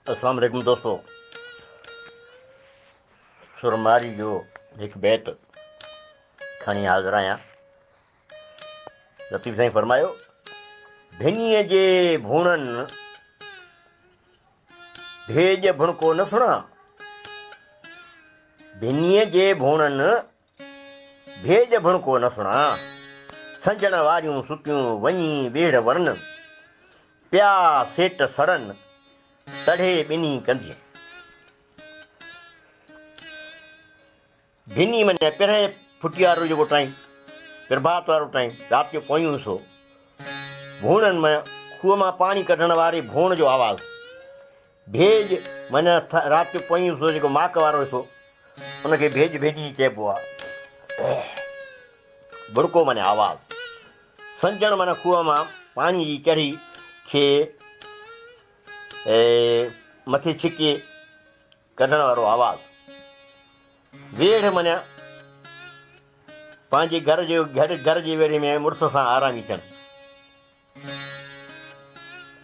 अस्सलाम वालेकुम दोस्तों। सुरमारी जो एक बैत खणी हाज़िर आहियां। लतीफ़ साईं फरमायो, भिनीअ जे भूणनि भेज भुणको न सुणा। भिनीअ जे भूणनि भेज भुणको न सुणा। संजण वारियूं सुकियूं वञी वेढ़ वरन, पिया सेट सड़न तढ़े ॿिन्ही कंधियूं। भिनी माने पिरहे फुटी वारो जेको टाइम, प्रभात वारो टाइम, राति जो पोयूं हिसो। भूणनि में खूह मां पाणी कढण वारे भूण जो आवाज़ु। भेज माने राति जो पोयूं हिसो जेको माक वारो हिसो, उनखे भेज भेजी चइबो आहे। बुड़को माने आवाज़ु। संजण माने खूह मां पाणी जी चढ़ी खे मथे छिके कढण वारो आवाज़ु। वेढ़ माने पंहिंजे घर जे वेढ़े में मुड़ुस सां आरामी थियणु।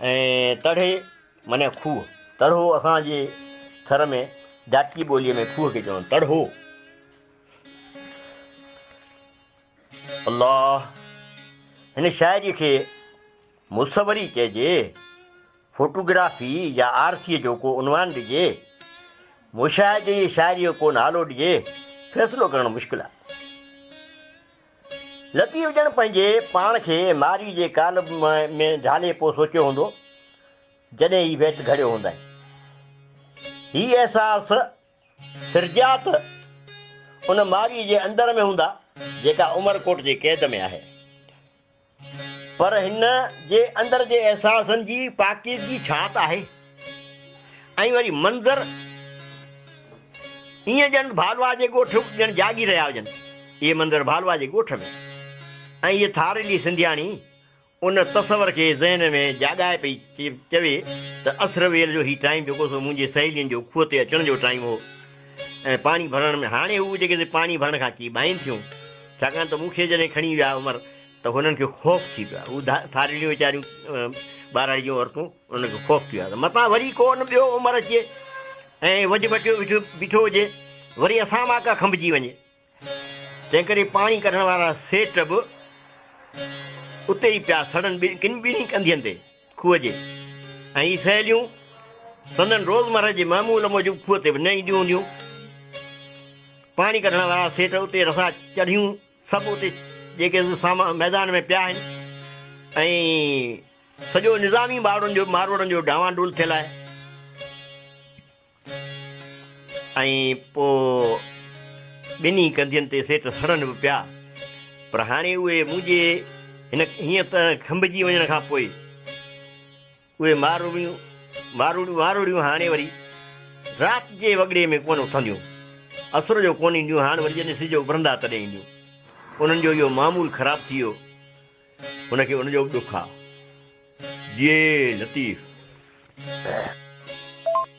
ऐं तढ़े माने खूह। तढ़ो असांजे थर में जाटकी ॿोलीअ में खूह खे चवनि तढ़ो। अल्लाह, हिन शाइरीअ खे मुसवरी चइजे, फोटोग्राफी या आरसीअ जो को उनवान ॾिजे, मुशाहिदे जी शाइरीअ को नालो ॾिजे, फ़ैसिलो करणु मुश्किल आहे। लतीफ़ ॼण पंहिंजे पाण खे मारी जे कालब में ढाले पोइ सोचियो हूंदो जॾहिं ही बैत घड़ियो हूंदा। ही अहसास सिरजात उन मारी जे अंदर में हूंदा जेका उमरकोट जे क़ैद में आहे। पर हिन जे अंदर जे एहसासनि जी पाकीज़गी छा त आहे। ऐं वरी मंज़र ईअं ॼण भालवा जे ॻोठ ॼण जागी रहिया हुजनि। इहे मंदर भालवा जे ॻोठ में। ऐं इहे थारेली सिंधियाणी उन तस्वर खे ज़हन में जाॻाए पई चवे त असर वेल जो ही टाइम जेको सो मुंहिंजे सहेलियुनि जो खूह ते अचण जो टाइम हो। ऐं पाणी भरण में हाणे हू जेके पाणी भरण खां की ॿाहिनि थियूं, छाकाणि त मूंखे जॾहिं खणी विया उमिरि त हुननि खे ख़ौफ़ थी पियो आहे। हू थारेलियूं वीचारियूं ॿारहां जूं औरतूं, उन्हनि खे ख़ौफ़ थी वियो आहे त मतां वरी को न ॿियो उमिरि अचे ऐं वॼ बटियो बीठो हुजे, वरी असां मां का खंभिजी वञे। तंहिं करे पाणी कढण वारा सेठ बि उते ई पिया सड़नि ॿिन्ही कंधियुनि ते खूह जे। ऐं ही सहेलियूं संदन रोज़मर्रा जे मामूल मूजिबि खूह ते बि न ईंदियूं हूंदियूं। पाणी कढण वारा सेठ उते रसा चढ़ियूं सभु उते जेके मैदान में पिया आहिनि। ऐं सॼो निज़ामी मारोड़नि जो डावाडोल थियल आहे। ऐं पोइ ॿिन्ही कंधियुनि ते सेठ सड़नि बि पिया। पर हाणे उहे मुंहिंजे हीअं त खंभिजी वञण खां पोइ उहे मारोड़ियूं हाणे वरी राति जे वॻड़े में कोन उथंदियूं, असुर जो कोन ईंदियूं। हाणे वरी जॾहिं सिज उभरंदा तॾहिं ईंदियूं। उन्हनि जो इहो मामूल ख़राबु थी वियो, हुनखे उनजो बि ॾुख आहे। जी लतीफ़।